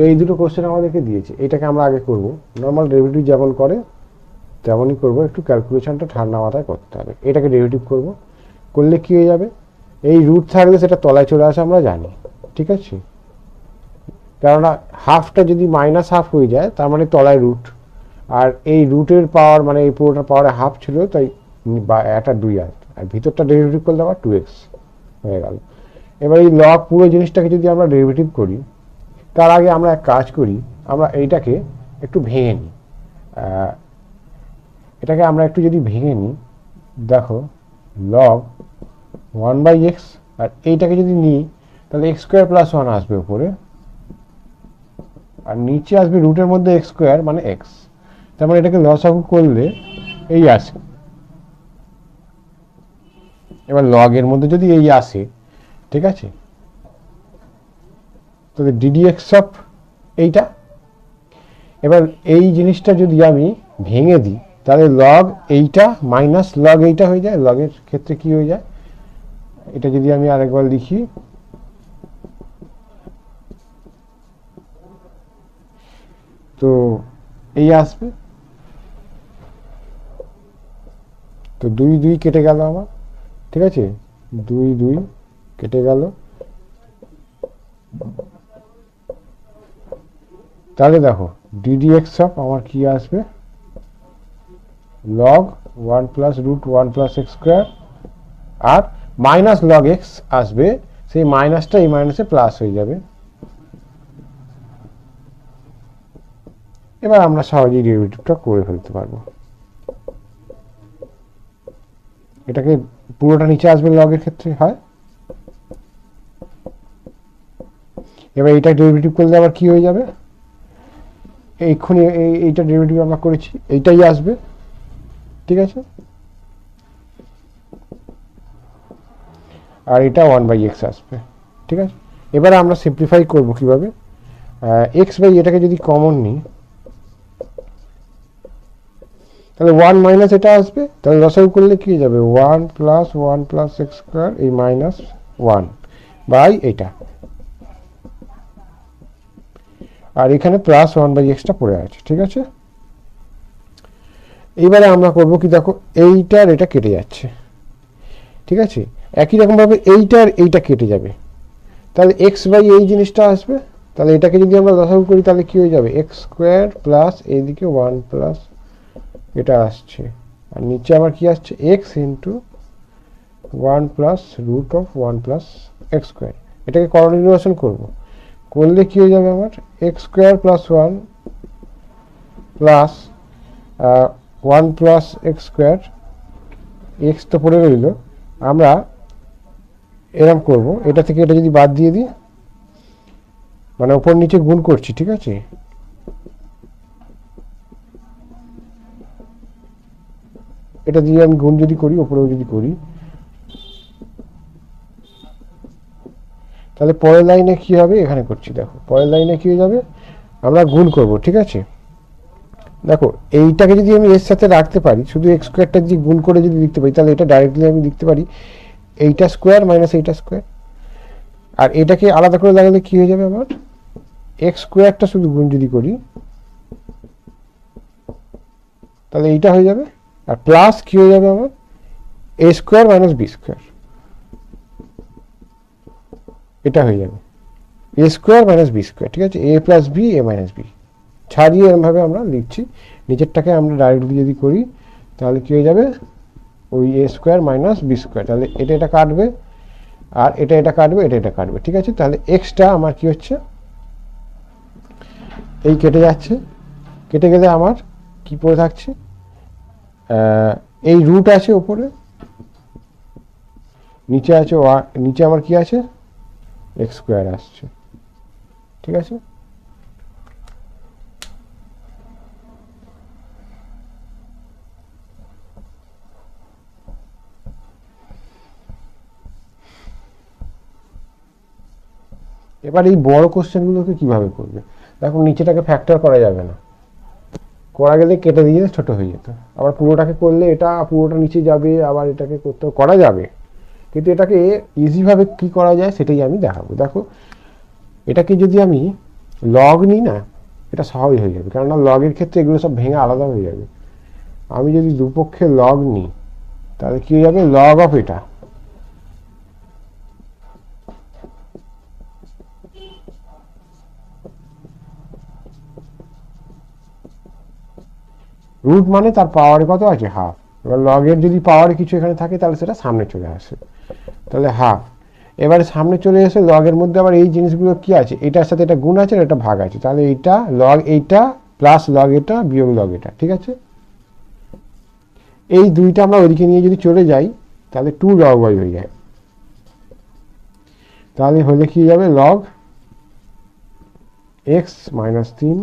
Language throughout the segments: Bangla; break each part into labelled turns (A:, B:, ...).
A: এই দুটো কোশ্চেন আমাদেরকে দিয়েছে, এটাকে আমরা আগে করব নর্মাল ডেরিভেটিভ যেমন করে তেমনই করব, একটু ক্যালকুলেশনটা ঠান্ডা মাথায় করতে হবে। এটাকে ডেরিভেটিভ করব, করলে কি হয়ে যাবে, এই রুট থাকলে সেটা তলায় চলে আসে আমরা জানি, ঠিক আছে, কেননা হাফটা যদি মাইনাস হাফ হয়ে যায় তার মানে তলায় রুট, আর এই রুটের পাওয়ার মানে এই পুরোটার পাওয়ারে হাফ ছিল, তাই একটা 2 আসবে, আর ভিতরটা ডেরিভেটিভ করলে আবার 2x হয়ে গেল। এবার এই লগ পুরো জিনিসটাকে যদি আমরা ডেরিভেটিভ করি, তার আগে আমরা এক কাজ করি, আমরা এইটাকে একটু ভেঙে নিই, এটাকে আমরা একটু যদি ভেঙে নিই, দেখো লগ 1/x, আর এইটাকে যদি নিই তাহলে x² + 1 আসবে উপরে, আর নিচে আসবে রুটের মধ্যে x² মানে x, তার মানে এটাকে লসাগু করলে এই আসে। এবার লগের মধ্যে যদি এই আসে, ঠিক আছে, তাহলে ddx অফ এইটা, এবার এই জিনিসটা যদি আমি ভেঙে দিই তাহলে লগ এইটা মাইনাস লগ এইটা হয়ে যায়, লগের ক্ষেত্রে কি হয়ে যায়, এটা যদি আমি আরেকবার লিখি, তো এই আসবে, তো 2 2 কেটে গেল আমার, ঠিক আছে, 2 2 কেটে গেল, তাহলে দেখো ddx অফ আমার কি আসবে, log 1 + √1 + x², আর মাইনাস log x আসবে, সেই মাইনাসটা এই মাইনাসে প্লাস হয়ে যাবে। এবার আমরা সহজেই ডেরিভেটিভটা করে ফেলতে পারবো, এটাকে পুরোটা নিচে আসবে লগের ক্ষেত্রে হয়। এবার এইটা ডেরিভেটিভ করলে আবার কি হয়ে যাবে, এইখানে এইটা ডেরিভেটিভ আমরা করেছি এইটাই আসবে, ঠিক আছে, আর এটা 1/x আসবে, ঠিক আছে। এবারে আমরা সিম্পলিফাই করব কিভাবে, x/ এটাকে যদি কমন নিই তাহলে 1 মাইনাস এটা আসবে, তাহলে লসাগু করলে কি হয়ে যাবে 1 + 1 + x² এই -1 বাই এটা, আর এখানে +1/x পড়ে আছে, ঠিক আছে। এবারে আমরা করব কি, দেখো এইটার এটা কেটে যাচ্ছে, ঠিক আছে, একই রকম ভাবে এইটার এইটা কেটে যাবে, তাহলে x/ এই জিনিসটা আসবে, তাহলে এটাকে যদি আমরা লসাগু করি তাহলে কি হয়ে যাবে x² প্লাস এইদিকে 1 প্লাস এটা আসছে, আর নিচে আবার কি আসছে x into 1 plus √1 plus x², এটাকে করণীয় করব, করলে কি হয়ে যাবে আমার x² plus 1 plus 1 plus x², x তো পড়ে রইল, আমরা এরকম করব, এটা থেকে এটা যদি বাদ দিয়ে দিই, মানে উপর নিচে গুণ করছি, ঠিক আছে, এটা দিয়ে আমি গুণ যদি করি উপরেও যদি করি, তাহলে পরের লাইনে কি হবে, এখানে করছি, দেখো পরের লাইনে কি হয়ে যাবে, আমরা গুণ করব, ঠিক আছে। দেখো এইটাকে যদি আমি এর সাথে রাখতে পারি, শুধু x²টা যদি গুণ করে যদি লিখতে পারি, তাহলে এটা ডাইরেক্টলি আমি লিখতে পারি এইটা স্কোয়ার মাইনাস এইটা স্কোয়ার, আর এটাকে আলাদা করে লাগালে কি হয়ে যাবে আমার, x²টা শুধু গুণ যদি করি তাহলে এইটা হয়ে যাবে, আর প্লাস কি হয়ে যাবে আমার a² - b², এটা হয়ে যাবে a² - b², ঠিক আছে, a + b a - b ছাড়িয়ে এরকম ভাবে আমরা লিখছি, নিচেরটাকে আমরা ডাইরেক্টলি যদি করি তাহলে কি হয়ে যাবে ওই a² - b², তাহলে এটা এটা কাটবে, আর এটা এটা কাটবে, এটা এটা কাটবে, ঠিক আছে, তাহলে xটা আমার কি হচ্ছে, এই কেটে যাচ্ছে, কেটে গেলে আমার কি পড়ে থাকছে, এই রুট আছে উপরে, নিচে আছে নিচে আমার কি আছে x² আসছে, ঠিক আছে। এবার এই বড় কোশ্চেনগুলোকে কিভাবে করবে, দেখো নিচেটাকে ফ্যাক্টর করা যাবে না, করা গেলে কেটে দিয়ে ছোট হয়ে যেত, আবার পুরোটাকে করলে এটা পুরোটা নিচে যাবে, আবার এটাকে করতে করা যাবে, কিন্তু এটাকে ইজিভাবে কি করা যায় সেটাই আমি দেখাবো। দেখো এটাকে যদি আমি লগ নিই না, এটা সহজ হয়ে যাবে, কেননা লগের ক্ষেত্রে এগুলো সব ভেঙে আলাদা হয়ে যাবে। আমি যদি দুপক্ষে লগ নিই তাহলে কি হয়ে যাবে, লগ অফ এটা রুট মানে তার পাওয়ারে কত আছে, হাফ। এবার লগের যদি পাওয়ারে কিছু এখানে থাকে তাহলে সেটা সামনে চলে আসে, তাহলে হাফ। এবারে সামনে চলে এসে লগের মধ্যে আবার এই জিনিসগুলো কি আছে, এটার সাথে এটা গুণ আছে আর এটা ভাগ আছে, তাহলে এইটা লগ এইটা প্লাস লগ এটা বিয়োগ লগ এটা, ঠিক আছে। এই দুইটা আমরা ওইদিকে নিয়ে যদি চলে যাই তাহলে 2 log y হয়ে যায়, তাহলে হলে কি যাবে, log x minus 3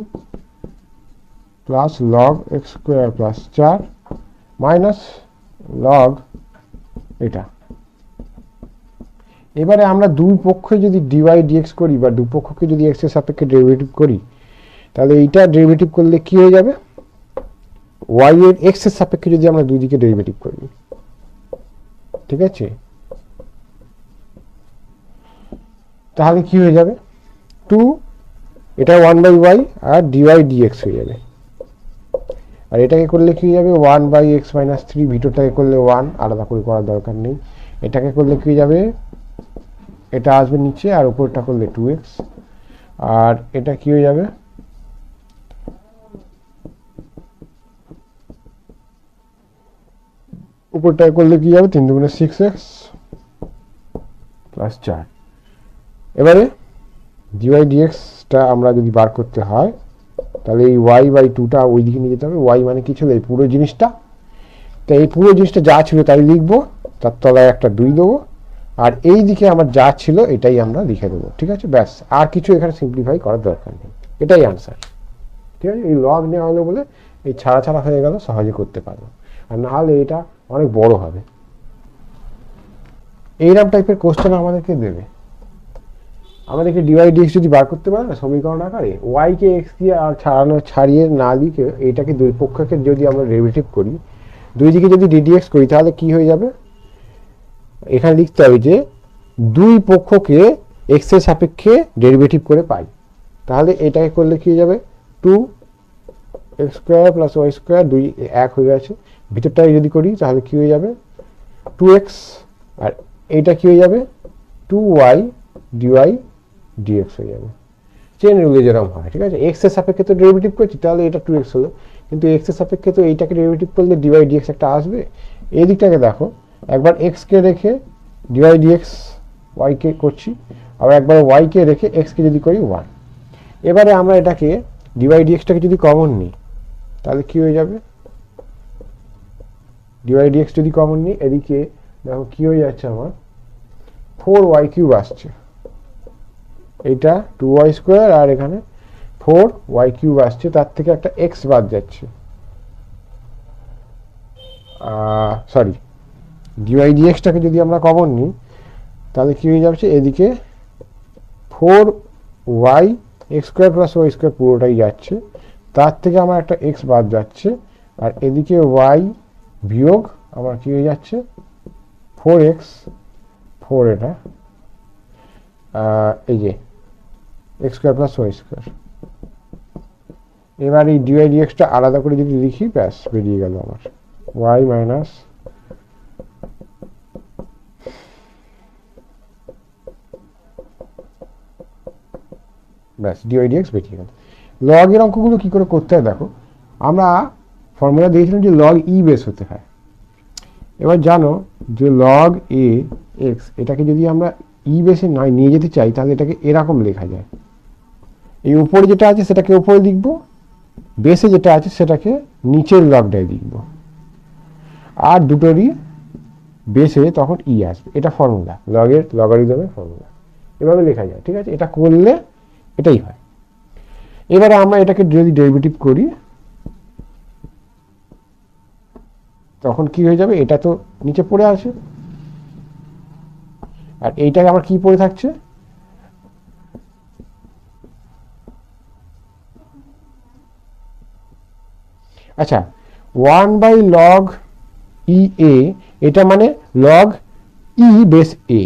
A: plus log x square plus 4 minus log এটা। এবারে আমরা দুই পক্ষে যদি ডিওয়াই ডিএক্স করি বা দুপক্ষকে যদি এক্স এর সাপেক্ষে ডেরিভেটিভ করি তাহলে এইটা ডেরিভেটিভ করলে কি হয়ে যাবে, ওয়াই এর এক্স এর সাপেক্ষে যদি আমরা দুই দিকে ডেরিভেটিভ করি, ঠিক আছে, তাহলে কি হয়ে যাবে, 2 এটা 1/y আর ডিওয়াই ডিএক্স হয়ে যাবে। আর এটাকে করলে কি হয়ে যাবে, 1/x - 3, ভিতরটাকে করলে 1, আলাদা করে করার দরকার নেই। এটাকে করলে কি যাবে, এটা আসবে নিচে, আর উপরটা করলে 2x, আর এটা কি হয়ে যাবে, উপরটাকে করলে কি যাবে, 3 × 6x প্লাস 4। এবারে ডিওয়াই ডিএক্সটা আমরা যদি বার করতে হয় তাহলে এই y/2টা ওইদিকে নিয়ে যেতে হবে। y মানে কি ছিল, এই পুরো জিনিসটা, তো এই পুরো জিনিসটা যা ছিল তাই লিখবো, তার তলায় একটা 2 দেবো, আর এই দিকে আমার যা ছিল এটাই আমরা লিখে দেবো, ঠিক আছে, ব্যাস। আর কিছু এখানে সিম্পলিফাই করার দরকার নেই, এটাই আনসার, ঠিক আছে। এই লগ নেওয়া হলো বলে এই ছাড়া ছাড়া হয়ে গেল, সহজে করতে পারবো, আর না হলে এটা অনেক বড় হবে। এইরকম টাইপের কোশ্চেন আমাদেরকে দেবে, আমাদেরকে ডিওয়াই ডিএক্স যদি বার করতে পারে না সমীকরণ আকারে, ওয়াই কে এক্স দিয়ে আর ছাড়িয়ে না লিখে এইটাকে দুই পক্ষকে যদি আমরা ডেরিভেটিভ করি, দুই দিকে যদি ডিডিএক্স করি তাহলে কি হয়ে যাবে, এখানে লিখতে হবে যে দুই পক্ষকে এক্স এর সাপেক্ষে ডেরিভেটিভ করে পাই, তাহলে এটাকে করলে কি হয়ে যাবে, 2x² + y² 2 1 হয়ে গেছে। ভিতরটাকে যদি করি তাহলে কি হয়ে যাবে, 2x, আর এইটা কি হয়ে যাবে, 2y ডিওয়াই ডিএক্স হয়ে যাবে। চেন রুলে যেরকম হয়, ঠিক আছে, এক্স এর সাপেক্ষে তো ডেরিভেটিভ করছি তাহলে এটা 2x হলো, কিন্তু এক্স এর সাপেক্ষে তো এইটাকে ডেরিভেটিভ করলে ডিওয়াই ডিএক্স একটা আসবে। এই দিকটাকে দেখো, একবার এক্স কে রেখে ডিওয়াই ডিএক্স ওয়াই কে করছি, আবার একবার ওয়াই কে রেখে এক্স কে যদি করি 1। এবারে আমরা এটাকে ডিওয়াই ডিএক্সটাকে যদি কমন নিই তাহলে কি হয়ে যাবে, ডিওয়াই ডিএক্স যদি কমন নিই এদিকে দেখো কি হয়ে যাচ্ছে, আমার 4y³ আসছে, এইটা 2y² আর এখানে 4y³ আসছে, তার থেকে একটা x বাদ যাচ্ছে, সরি ডিওয়াই ডিএক্সটাকে যদি আমরা কমন নিই তাহলে কি হয়ে যাচ্ছে, এদিকে 4y² + y² পুরোটাই যাচ্ছে, তার থেকে আমার একটা x বাদ যাচ্ছে, আর এদিকে y বিয়োগ আমার কি হয়ে যাচ্ছে, 4x 4 এটা এই যে x² + y²। এবার এই ডিওয়াই ডিএক্সটা আলাদা করে যদি লিখি ব্যাস বেরিয়ে গেল আমার y মাইনাস ব্যাস ডিওয়াই ডিএক্স বেরিয়ে গেল। লগের অঙ্কগুলো কি করে করতে হয় দেখো, আমরা ফর্মুলা দিয়েছিলাম যে লগ ই বেস হতে হয়। এবার জানো যে লগ এ এক্স এটাকে যদি আমরা ই বেসে নয় নিয়ে যেতে চাই তাহলে এটাকে এরকম লেখা যায়, এই উপরে যেটা আছে সেটাকে উপরে লিখব, বেসে যেটা আছে সেটাকে নিচের লগটায় লিখব, আর দুটোরই বেসে তখন ই আসবে। এটা ফর্মুলা, লগের লগারিদমের ফর্মুলা, এভাবে লেখা যায়, ঠিক আছে। এটা করলে এটাই হয়। এবারে আমরা এটাকে যদি ডেরিভেটিভ করি তখন কি হয়ে যাবে, এটা তো নিচে পড়ে আছে, আর এইটাকে আমার কি পড়ে থাকছে, আচ্ছা 1/log EA, এটা মানে log E বেস A,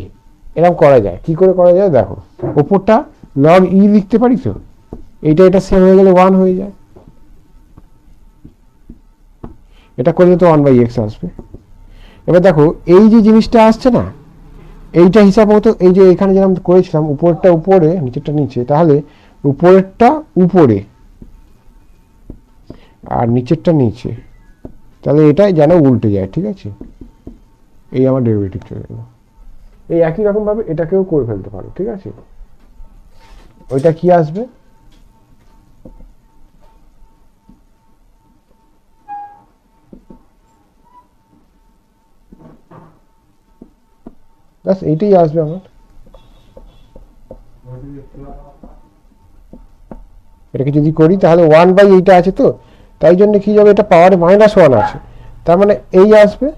A: এরকম করা যায়। কি করে করা যায় দেখো, উপরটা log E লিখতে পারি তো, এইটা এটা সেম হয়ে গেলে 1 হয়ে যায়, এটা করলে তো 1/x আসবে। এবার দেখো এই যে জিনিসটা আসছে না, এইটা হিসাব মতো এই যে এখানে যেরকম করেছিলাম উপরটা উপরে নিচেরটা নিচে, তাহলে উপরেরটা উপরে আর নিচেরটা নিচে, তাহলে এটা যেন উল্টে যায়। ঠিক আছে, এই আমার ডেরিভেটিভ চলে গেল। এই একই রকম ভাবে এটাকেও করে ফেলতে পারো। ঠিক আছে, ওইটা কি আসবে, ব্যাস এইটাই আসবে আমার। এটাকে যদি করি তাহলে 1/, এইটা আছে তো, তাই জন্য কি যাবে, এটা পাওয়ারে -1 আছে, তার মানে এই আসবে,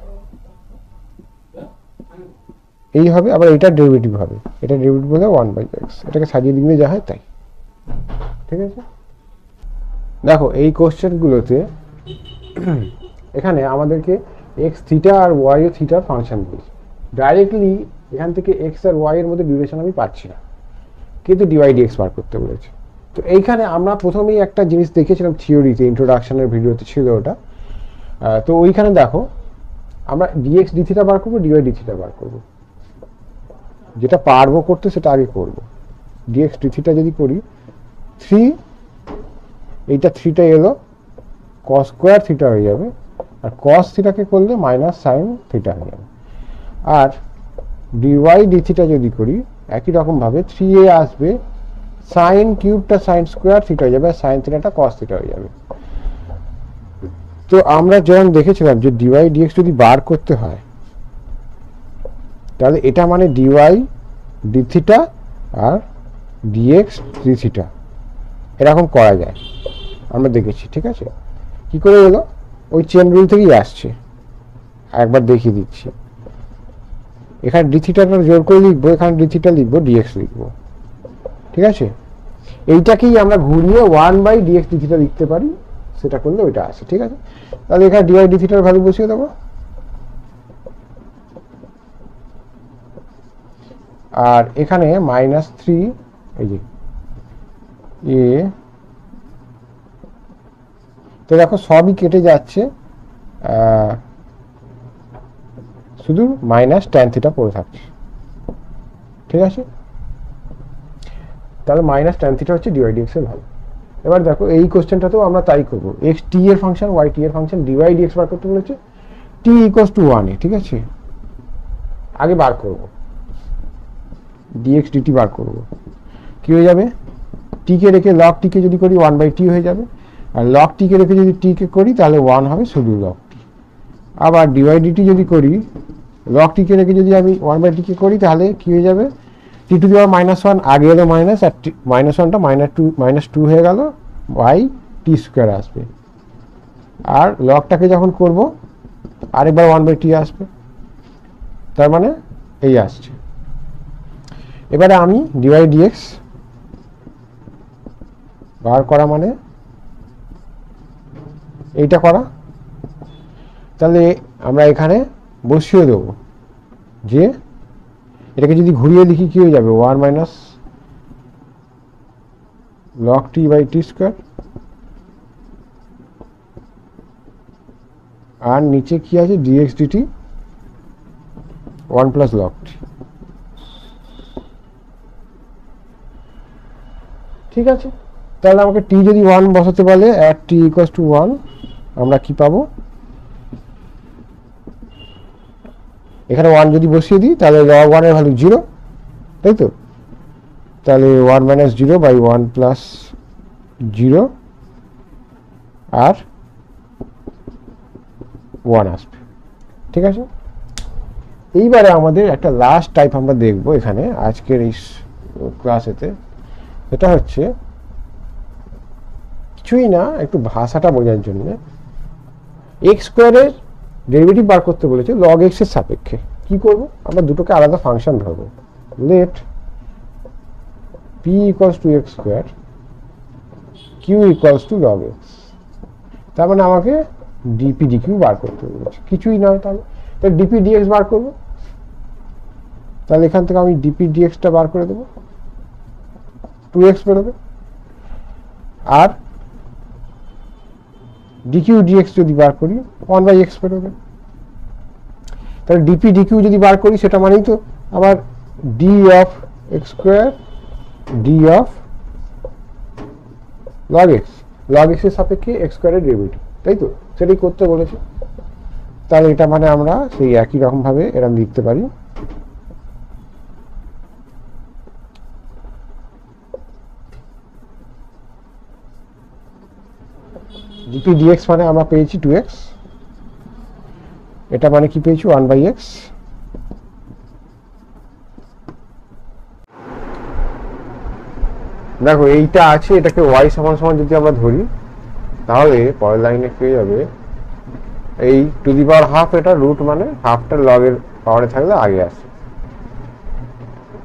A: এই হবে, আবার এটা ডেরিভেটিভ হবে, এটা ডেরিভেটিভ হলে 1/x, এটাকে সাজিয়ে দিলে যা হয় তাই। ঠিক আছে, দেখো এই কোশ্চেনগুলোতে এখানে আমাদেরকে এক্স থিটা আর ওয়াই ও থিটার ফাংশন দিয়েছে। ডাইরেক্টলি এখান থেকে এক্স আর ওয়াই এর মধ্যে ডিউরেশন আমি পাচ্ছি না, কিন্তু ডিওয়াই ডিএক্স বার করতে বলেছে। তো এইখানে আমরা প্রথমেই একটা জিনিস দেখেছিলাম থিওরিতে, ইন্ট্রোডাকশনের ভিডিওতে ছিল ওটা। তো ওইখানে দেখো আমরা ডিএক্স ডি থিটা বার করবো, ডিওয়াই ডি থিটা বার করবো, যেটা পারবো করতে সেটা আগে করবো। ডিএক্স ডি থিটা যদি করি 3, এইটা 3টা এলো কস স্কোয়ার থিটা হয়ে যাবে, আর কস থিটাকে করলে মাইনাস সাইন থিটা হয়ে যাবে। আর ডিওয়াই ডি থিটা যদি করি একই রকম ভাবে 3a আসবে, সাইন কিউবটা সাইন স্কোয়ার থিটা হয়ে যাবে, আর সাইন থিটাটা কস থিটা হয়ে যাবে। তো আমরা যেমন দেখেছিলাম যে ডিওয়াই ডিএক্স যদি বার করতে হয় তাহলে এটা মানে ডিওয়াই ডি থিটা আর ডিএক্স ডি থিটা এরকম করা যায়, আমরা দেখেছি। ঠিক আছে, কি করে এলো, ওই চেন রুল থেকেই আসছে, একবার দেখিয়ে দিচ্ছি। এখানে ডি থিটাটা জোর করে লিখবো, এখানে ডি থিটা লিখবো, ডিএক্স লিখবো। ঠিক আছে, এইটাকেই আমরা ঘুরিয়ে 1/dx ডি থিটা লিখতে পারি, সেটা করলে ওইটা আসে। ঠিক আছে, তাহলে এখানে ডিওয়াই ডি থিটার ভ্যালু বসিয়ে দেবো, আর এখানে -3 এই যে এ, তো দেখো সবই কেটে যাচ্ছে, শুধু -tan থিটা পড়ে থাকছে। ঠিক আছে, তাহলে -tan থিটা হচ্ছে ডিওয়াই ডিএক্স এর ভ্যালু। এবার দেখো এই কোশ্চেনটাতেও আমরা তাই করবো, এক্স টি এর ফাংশন ওয়াই টি এর ফাংশন ডিওয়াই ডিএক্স বার করতে বলেছে, টি = 1 এ। ঠিক আছে, আগে বার করব, ডিএক্স ডিটি বার করব, কি হয়ে যাবে, টি কে রেখে লগ টি কে যদি করি 1/t হয়ে যাবে, আর লগ টি কে রেখে যদি টি কে করি তাহলে 1 হবে শুধু লগ টি। আবার ডিওয়াই ডিটি যদি করি লগ টি কে রেখে যদি আমি 1/t কে করি তাহলে কি হয়ে যাবে, টি টু দি পাওয়ার -1, আগে এলো মাইনাস, আর -1টা -2 হয়ে গেল, বাই টি স্কোয়ার আসবে। আর লগটাকে যখন করব আরেকবার 1/t আসবে, তার মানে এই আসছে। এবারে আমি ডিওয়াই ডিএক্স বার করা মানে এইটা করা, তাহলে আমরা এখানে বসিয়ে দেবো যে এটাকে যদি ঘুরিয়ে লিখি কি হয়ে যাবে, 1 minus log t by t square, আর নিচে কি আছে d x d t 1 plus log t. ঠিক আছে, তাহলে আমাকে টি যদি 1 বসাতে বলে অ্যাট টি = 1, আমরা কি পাবো, এখানে 1 যদি বসিয়ে দিই তাহলে log 1 এর ভ্যালু 0, তাই তো, তাহলে 1 - 0 বাই 1 প্লাস 0 আর 1 আসবে। ঠিক আছে, এইবারে আমাদের একটা লাস্ট টাইপ আমরা দেখব এখানে আজকের এই ক্লাসেতে, এটা হচ্ছে কিছুই না, একটু ভাষাটা বোঝার জন্য, এক্স স্কোয়ারের ডেরিভেটিভ বার করতে বলেছে log x এর সাপেক্ষে। কি করব, আমরা দুটোকে আলাদা ফাংশন ধরবো, let p = x square, q = log x, তার মানে আমাকে dp dq বার করতে বলেছে, কিছুই নয়, তাহলে dp dx বার করব, তাহলে এখান থেকে আমি dp dx টা বার করে দেবো, 2x বেরোবে, আর ডিকিউ ডিএক্স যদি বার করি 1/x বেরোবে। তাহলে ডিপি ডিকিউ যদি বার করি সেটা মানেই তো আবার D of x square D of log x, log x এর সাপেক্ষে এক্স স্কোয়ারের ডেরিভেটিভ, তাই তো? সেটাই করতে বলেছে। তাহলে এটা মানে আমরা সেই একই রকম ভাবে এরকম লিখতে পারি, ডিপি ডিএক্স মানে আমরা পেয়েছি 2x, এটা মানে কি পেয়েছি 1/x। দেখো এইটা আছে, এটাকে y সমান সমান যদি আমরা ধরি তাহলে পরের লাইনে পেয়ে যাবে এই টু দি পাওয়ার হাফ, এটা রুট মানে হাফটা লগের পাওয়ারে থাকলে আগে আসে।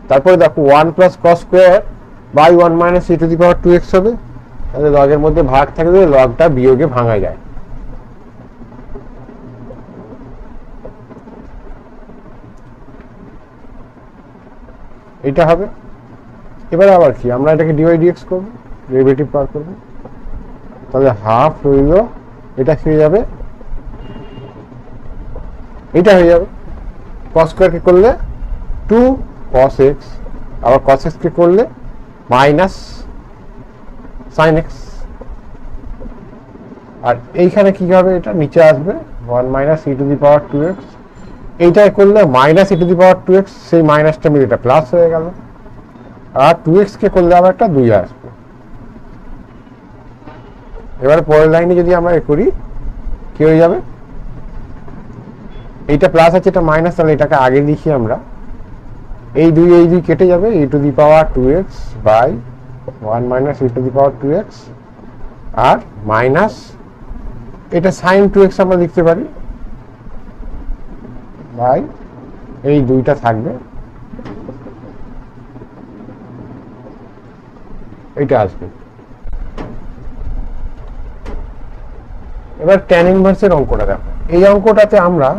A: তারপরে দেখো 1 plus cos square by 1 minus e to the power 2x হবে। তাহলে লগের মধ্যে ভাগ থাকলে লগটা বিয়োগে ভাঙা যায়। এটা হবে। এবারে আবার কি, আমরা এটাকে ডিওয়াই ডিএক্স করবো, ডেরিভেটিভ বার করবো। তাহলে হাফ রইল, এটা হয়ে যাবে, এটা হয়ে যাবে কস স্কোয়ারকে করলে 2 cos x, আবার cos x কে করলে মাইনাস sin x। আর এইখানে কি হবে, এটা নিচে আসবে 1 minus e to the power 2x, এইটাই করলে minus e to the power 2x, সেই মাইনাসটা মিলে এটা প্লাস হয়ে গেল। আর 2x কে করলে আবার একটা 2 আসবে। এবার পরের লাইনে যদি আমরা এ করি কি হয়ে যাবে, এইটা প্লাস আছে এটা মাইনাস, তাহলে এটাকে আগে লিখি আমরা, এই 2 কেটে যাবে, e to the power 2x by 1 minus e to the power 2x, আর মাইনাস এটা sin 2x আমরা লিখতে পারি বাই এই 2টা থাকবে, এটা আসবে। এবার tan ইনভার্সের অঙ্কটা দেখো, এই অঙ্কটাতে আমরা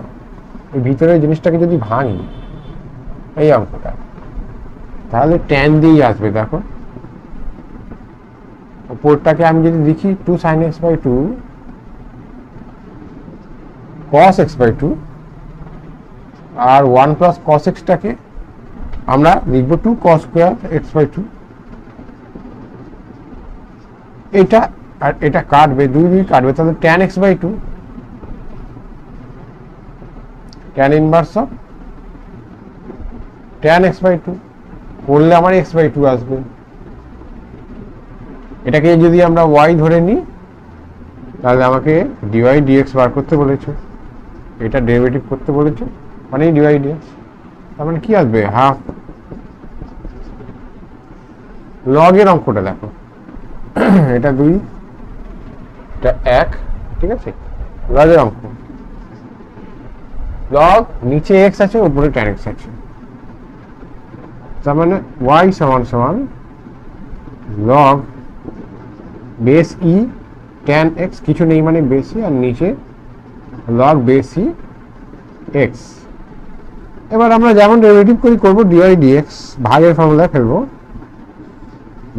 A: এই ভিতরের জিনিসটাকে যদি ভাঙি এই অঙ্কটা, তাহলে tan দিয়েই আসবে। দেখো উপরটাকে আমি যদি লিখি 2 sin x by 2 cos x by 2, আর 1 প্লাস cos x টাকে আমরা লিখবো 2 cos স্কোয়ার x বাই 2। এটা আর এটা কাটবে, 2 কাটবে, তাহলে tan x by 2, tan inverse of tan x by 2 করলে আমার x বাই 2 আসবে। এটাকে যদি আমরা y ধরে নিই তাহলে আমাকে dy dx বার করতে বলেছে, এটা ডেরিভেটিভ করতে বলেছে, মানে dy dx, তার মানে কি আসবে হাফ। লগের অঙ্কটা দেখো, এটা 2 এটা 1, ঠিক আছে? লগের অঙ্ক, লগ নিচে x আছে উপরে tan x আছে, তার মানে y সমান সমান লগ বেস ই tan x, কিছু নেই মানে বেসি, আর নিচে লগ বেসি x। এবার আমরা যেমন ডেরিভেটিভ করি করবো dy dx, ভাগের ফর্মুলায় ফেলবো,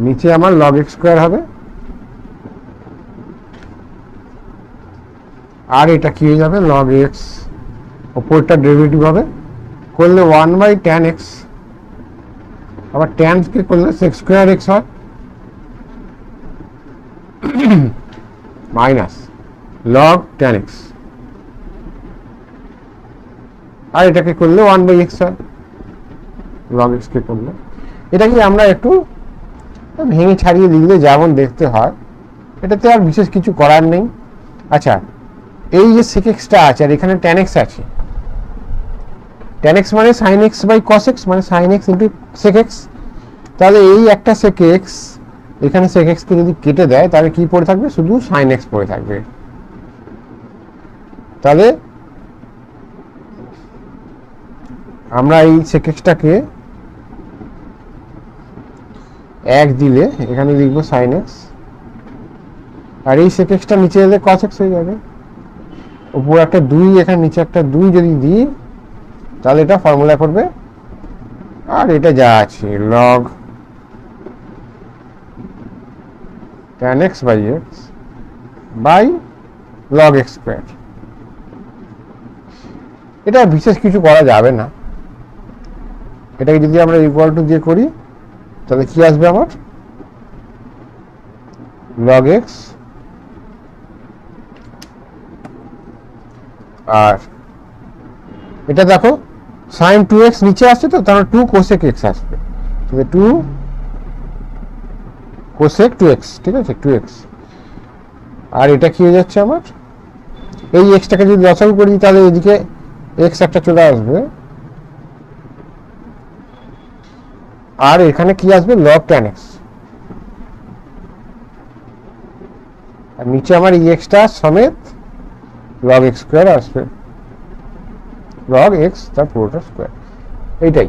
A: নিচে আমার log x স্কোয়ার হবে, আর এটা কি হয়ে যাবে log x, উপরটা ডেরিভেটিভ হবে, করলে 1 বাই tan x, আবার tan কে করলে sec স্কোয়ার x হয়, মাইনাস log tan x, আর এটাকে করলে 1 বাই x হয়, log x কে করলে। এটাকে আমরা একটু ভেঙে ছাড়িয়ে লিখলে যেমন দেখতে হয়, এটাতে আর বিশেষ কিছু করার নেই। আচ্ছা, এই যে sec x টা আছে আর এখানে tan x আছে, tan x মানে sin x by cos x, মানে sin x into sec x, তাহলে এই একটা sec x, এখানে sec x কে যদি কেটে দেয় তাহলে কি পড়ে থাকবে, শুধু sin x পড়ে থাকবে। তাহলে আমরা এই sec x টাকে 1 দিলে এখানে লিখবো sin x, আর এই sec x টা নিচে এলে cos x হয়ে যাবে, উপর একটা 2, এখানে নিচে একটা 2 যদি দিই তাহলে এটা ফর্মুলা করবে, আর এটা যা আছে log tan x by x by log x square. এটা বিশেষ কিছু করা যাবে না, এটাকে যদি আমরা ইকুয়াল টু দিয়ে করি তাহলে কি আসবে আমার log x, আর এটা দেখো sin 2x নিচে আসছে তো, তাহলে 2 cosec x আসবে, তাহলে 2 cosec 2x, ঠিক আছে 2x। আর এটা কি হয়ে যাচ্ছে আমার, এই x টাকে যদি লসাগু করি তাহলে এদিকে x একটা চলে আসবে, আর এখানে কি আসবে log tan x, আর নিচে আমার এই x টা সমেত log x স্কয়ার আসবে, log x তার পুরোটা স্কয়ার, এইটাই।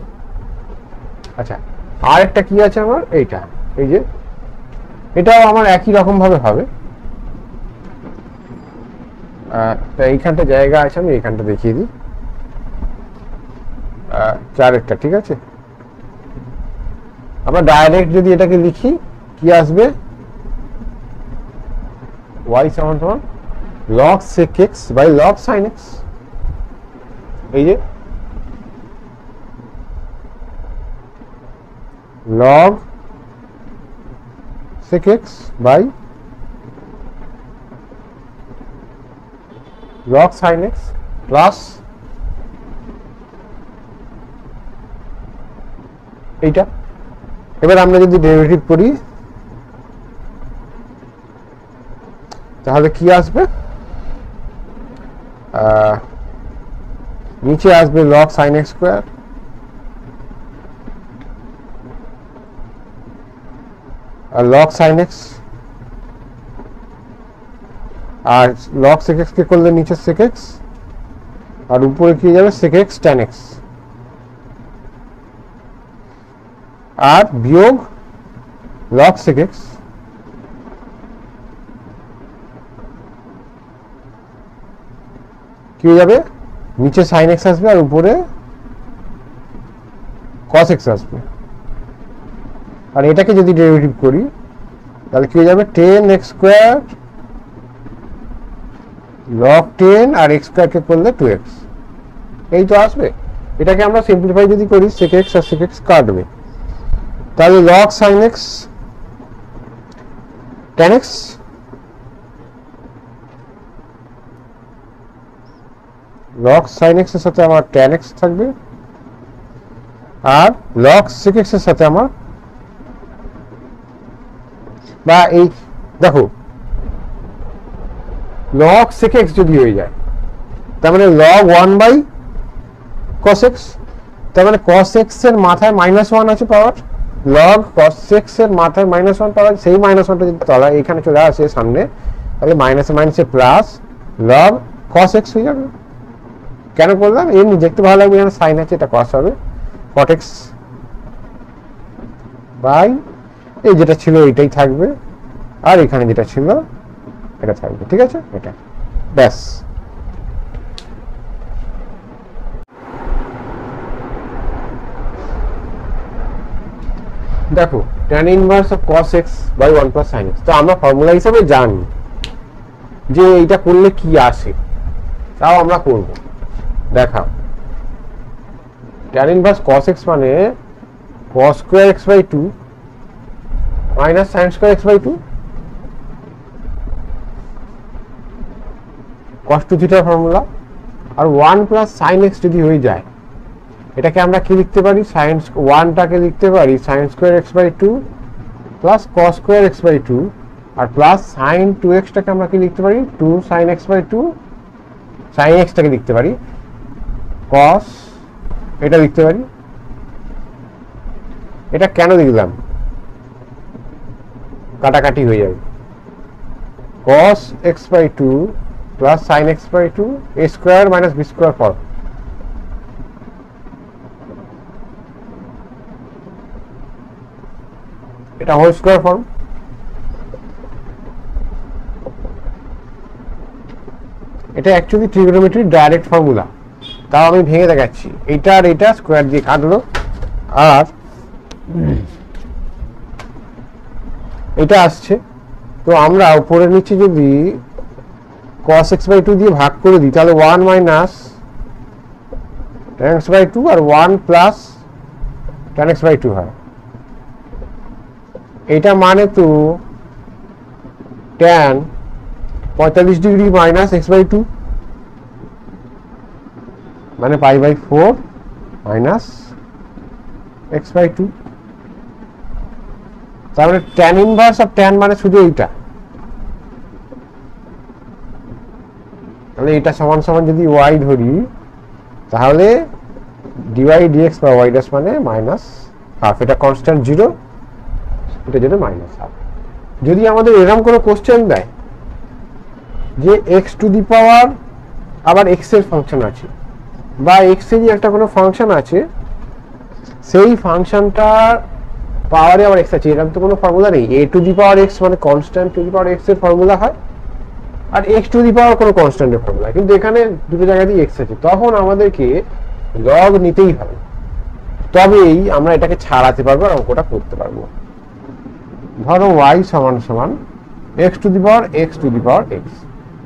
A: আচ্ছা আর একটা কি আছে আমার, এইটা, এই যে এটাও আমার একই রকম ভাবে হবে। এইখানটা জায়গা আছে, আমি এইখানটা দেখিয়ে দিই, চারেরটা, ঠিক আছে। আমরা ডাইরেক্ট যদি এটাকে লিখি কি আসবে, y সমান সমান log sec x by log sin x, এই যে log sec x by log sin x plus এইটা। এবার আমরা যদি ডেরিভেটিভ করি তাহলে কি আসবে, নিচে আসবে log sin x স্কয়ার, আর log sin x, আর log sec x কে করলে নিচে sec x, আর উপরে কি যাবে sec x tan x, আর বিয়োগ log sec x, কি হয়ে যাবে, নিচে sin x আসবে আর উপরে cos x আসবে। আর এটাকে যদি ডেরিভেটিভ করি তাহলে কি হয়ে যাবে tan x স্কয়ার log 10 আর x স্কয়ার কে করলে 2x, এই তো আসবে। এটাকে আমরা সিম্পলিফাই যদি করি sec x আর sec x কাটবে, তাহলে log sin x tan x, log sin x এর সাথে আমার tan x থাকবে, আর log sec x এর সাথে আমার, বা এই দেখো log sec x যদি হয়ে যায় তার মানে log 1 by cos x, তার মানে cos x এর মাথায় -1 আছে পাওয়ার, log cos x এর মাথায় -1 পাওয়ার, সেই -1টা যদি তলা এখানে চলে আসে সামনে, তাহলে মাইনাসে প্লাস log cos x হয়ে যাবে। কেন বললাম, এমনি দেখতে ভালো লাগবে, এখানে সাইন আছে, এটা cos হবে, cot x বাই এই যেটা ছিল এটাই থাকবে, আর এখানে যেটা ছিল এটা থাকবে, ঠিক আছে, এটা ব্যাস। দেখো tan inverse of cos x by 1 plus sin x, তো আমরা ফর্মুলা হিসেবে জানি যে এটা করলে কি আসে, তাও আমরা করব, দেখাও। tan ইনভার্স cos x মানে cos square x by 2 minus sin square x by 2, cos 2 theta formula, আর 1 প্লাস sin x যদি হয়ে যায় এটাকে আমরা কি লিখতে পারি, sin 1 টাকে লিখতে পারি sin square x by 2 plus cos square x by 2, আর প্লাস sin 2x টাকে আমরা কি লিখতে পারি 2 sin x by 2, sin x টাকে লিখতে পারি cos, এটা লিখতে পারি। এটা কেন লিখলাম, কাটাকাটি হয়ে যাবে, cos x by 2 plus sin x by 2 a square minus b square form, এটা হোল স্কয়ার ফর্ম। এটা অ্যাকচুয়ালি ট্রিগোনোমেট্রির ডাইরেক্ট ফর্মুলা, তাও আমি ভেঙে দেখাচ্ছি। এইটা আর এটা স্কোয়ার দিয়ে কাটলো, আর এটা আসছে তো আমরা উপরে নিচে যদি cos x/2 দিয়ে ভাগ করে দিই তাহলে 1 মাইনাস tan x/2 আর 1 প্লাস tan x/2 হয়। এটা মানে তো tan 45 ডিগ্রি মাইনাস x/2 মানে π/4 মাইনাস x/2। তারপরে tan ইনভার্স অফ tan মানে শুধু এইটা, তাহলে এটা সমান সমান যদি y ধরি তাহলে dy dx বা y dash মানে মাইনাস হাফ। এটা কনস্ট্যান্ট 0, এটা যেটা মাইনাস হাফ। যদি আমাদের এরকম কোনো কোশ্চেন দেয় যে x টু দি পাওয়ার আবার x এর ফাংশন আছে বা x এরই একটা কোনো ফাংশন আছে, সেই ফাংশনটার পাওয়ারে আবার x আছে, এরকম তো কোনো ফর্মুলা নেই। a two the power x মানে constant two the power x এর ফর্মুলা হয়, আর x টু দি পাওয়ার কোনো কনস্ট্যান্টের ফর্মুলা। কিন্তু এখানে দুটো জায়গাতেই x আছে, তখন আমাদেরকে লগ নিতেই হবে, তবেই আমরা এটাকে ছাড়াতে পারবো আর অঙ্কটা করতে পারবো। ধরো y সমান সমান x two the power x two the power x,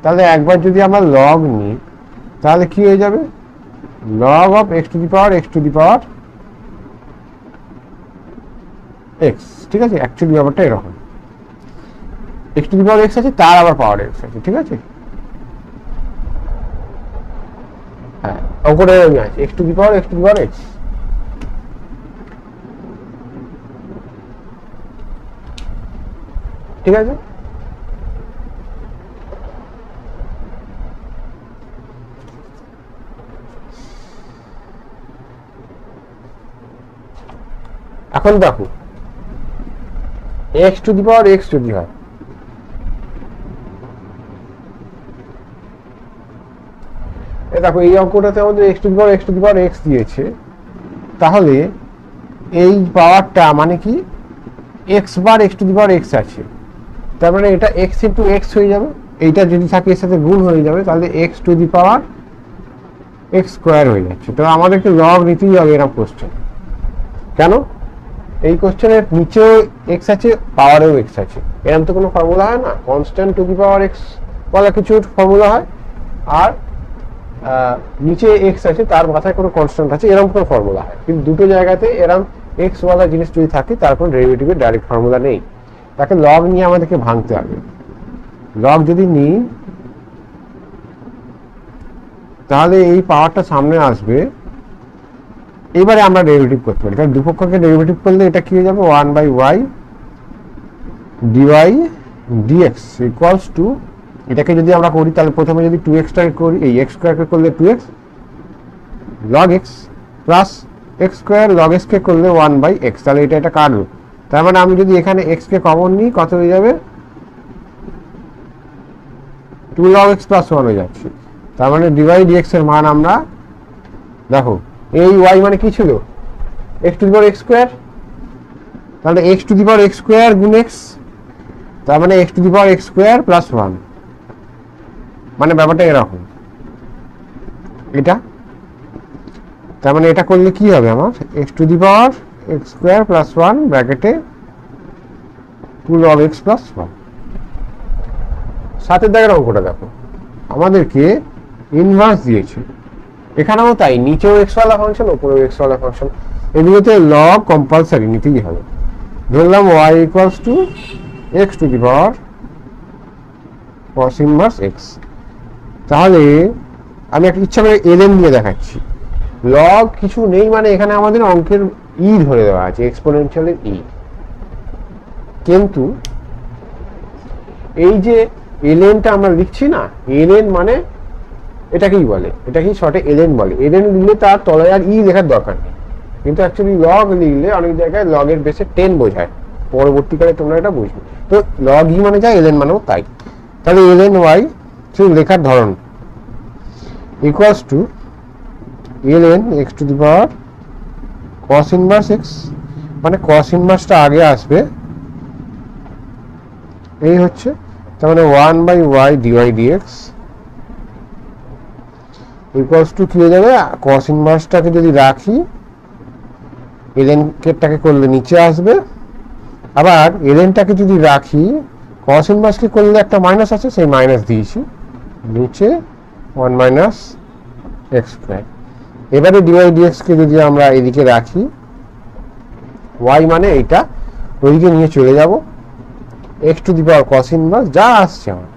A: তাহলে একবার যদি আমরা লগ নিই তাহলে কি হয়ে যাবে, log of x two the power x two the power x। ঠিক আছে, অ্যাকচুয়ালি ব্যাপারটা এরকম, x two the power x আছে, তার আবার পাওয়ার x আছে। ঠিক আছে, হ্যাঁ অঙ্কটা এরকমই আছে, x two the power x two the power x। ঠিক আছে, এখন দেখো x two the power x যদি হয়, দেখো এই অঙ্কটাতে আমাদের x two the power x two the power x দিয়েছে, তাহলে এই পাওয়ারটা মানে কি x bar x two the power x আছে, তার মানে এটা x ইন্টু x হয়ে যাবে, এইটা যদি থাকে এর সাথে গুণ হয়ে যাবে, তাহলে x two the power x square হয়ে যাচ্ছে। তো আমাদেরকে লগ নিতেই হবে এরকম কোশ্চেন। কেন, এই কোশ্চেনের নিচেও x আছে, পাওয়ারেও x আছে, এরকম তো কোনো ফর্মুলা হয় না। Constant two the power x বলা কিছু ফর্মুলা হয়, আর নিচে x আছে তার মাথায় কোনো কনস্ট্যান্ট আছে, এরকম কোনো ফর্মুলা হয়। কিন্তু দুটো জায়গাতে এরকম x ওয়ালা জিনিস যদি থাকে তারপর ডেরিভেটিভের ডাইরেক্ট ফর্মুলা নেই, তাকে লগ নিয়ে আমাদেরকে ভাঙতে হবে। লগ যদি নিই তাহলে এই পাওয়ারটা সামনে আসবে, এবারে আমরা ডেরিভেটিভ করতে পারি। তাহলে দুপক্ষকে ডেরিভেটিভ করলে এটা কি হয়ে যাবে, 1/y dy dx equals to, এটাকে যদি আমরা করি তাহলে প্রথমে যদি 2x টাকে করি, এই x স্কয়ারকে করলে 2x log x plus x square log x কে করলে 1/x, তাহলে এটা কাটবে। তার মানে আমি যদি এখানে x কে কমন নিই কত হয়ে যাবে, 2 log x প্লাস 1 হয়ে যাচ্ছে। তার মানে dy dx এর মান আমরা দেখো, এই y মানে কি ছিল, x two the power x square, তাহলে x two the power x square গুণ x, তার মানে x two the power x square plus 1, মানে ব্যাপারটা এরকম এটা। তার মানে এটা করলে কি হবে আমার, x two the power x square plus 1 ব্র্যাকেটে 2 log x প্লাস 1। সাথে দাগের অঙ্কটা দেখো, আমাদেরকে ইনভার্স দিয়েছে, এখানেও তাই, নিচেও x ওয়ালা ফাংশন উপরেও x ওয়ালা ফাংশন, এগুলোতে লগ কম্পালসারি নিতেই হবে। ধরলাম y equals to x two the power cos inverse x, তাহলে আমি একটা ইচ্ছা করে ln দিয়ে দেখাচ্ছি। লগ কিছু নেই মানে এখানে আমাদের অঙ্কের ই ধরে দেওয়া আছে, এক্সপোনেনশিয়ালের ই। কিন্তু এই যে lnটা আমরা লিখছি না, ln মানে এটাকেই বলে, এটাকেই শর্টে ln বলে। ln লিখলে তার তলায় আর ই লেখার দরকার নেই, কিন্তু অ্যাকচুয়ালি লগ লিখলে অনেক জায়গায় লগের বেসে 10 বোঝায়, পরবর্তীকালে তোমরা এটা বুঝবে। তো লগ ই মানে যা, ln মানেও তাই। তাহলে ln y সেই লেখার ধরন equals to ln x two the power cos inverse x, মানে cos ইনভার্সটা আগে আসবে, এই হচ্ছে। তার মানে 1/y dy dx equals to কি হয়ে যাবে, cos ইনভার্সটাকে যদি রাখি ln কেটাকে করলে নিচে আসবে, আবার lnটাকে যদি রাখি cos ইনভার্সকে করলে একটা মাইনাস আছে, সেই মাইনাস দিয়েছি, নিচে 1 মাইনাস এক্স স্কোয়ার। এবারে ডিওয়াই ডিএক্সকে যদি আমরা এদিকে রাখি, y মানে এইটা ওইদিকে নিয়ে চলে যাব, x two the power cos inverse যা আসছে আমার,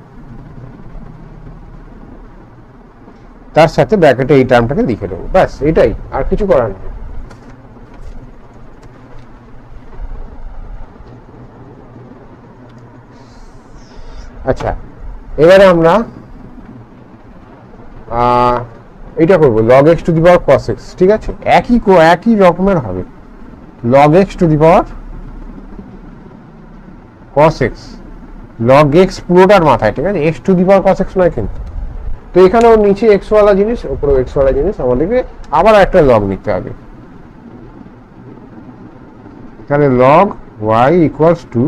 A: তার সাথে ব্র্যাকেটে এই টার্মটাকে লিখে দেবো, ব্যাস এটাই, আর কিছু করার নেই। আচ্ছা, এবারে আমরা এটা করবো log x two the power cos x, ঠিক আছে, একই রকমের হবে, log x two the power cos x, log x পুরোটার মাথায়, ঠিক আছে, x two the power cos x নয় কিন্তু। তো এখানেও নিচে x ওয়ালা জিনিস, উপরে x ওয়ালা জিনিস, আমাদেরকে আবার একটা log নিতে হবে। তাহলে log y ইকুয়ালস টু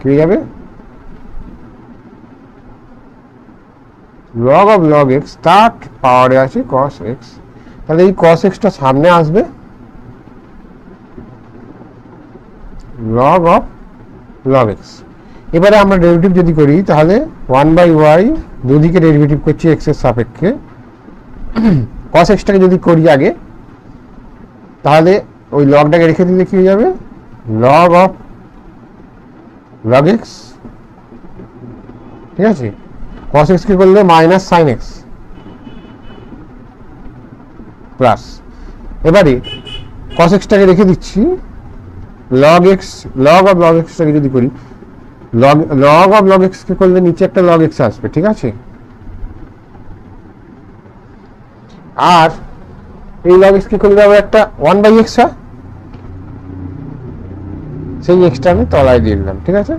A: কি যাবে, log of log x, তার পাওয়ারে আছে cos x, তাহলে এই cos x টা সামনে আসবে, log of log x। এবারে আমরা ডেরিভেটিভ যদি করি তাহলে 1/y, দুদিকে ডেরিভেটিভ করছি x এর সাপেক্ষে, cos x টাকে যদি করি আগে, তাহলে ওই লগটাকে রেখে দিলে কি হয়ে যাবে, log of log x, ঠিক আছে, cos x কে করলে মাইনাস sin x প্লাস, এবারে cos x টাকে রেখে দিচ্ছি, log of log x টাকে যদি করি, log of log x কে করলে নিচে একটা log x আসবে, ঠিক আছে, আর এই log x কে করলে আবার একটা 1/x, সেই x টা আমি তলায় দিয়ে দিলাম, ঠিক আছে,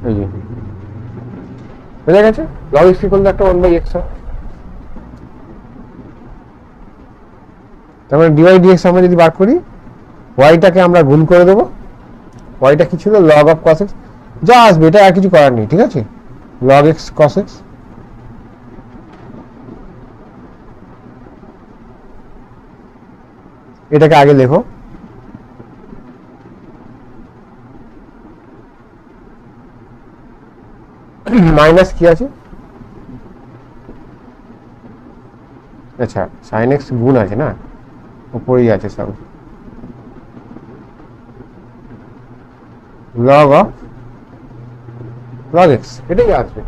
A: এই যে বুঝা গেছে, log x কে করলে একটা 1/x, তার মানে ডিওয়াই ডিএক্স আমরা যদি বার করি, ওয়াইটাকে আমরা গুণ করে দেবো, ওয়াইটা কি ছিল, log of cos x, যা আসবে এটা আর কিছু করার নেই, ঠিক আছে, log x cos x, এটাকে আগে লেখো, মাইনাস কি আছে, আচ্ছা sin x গুণ আছে না, উপরেই আছে সব, log of log x, এটাই আসবে।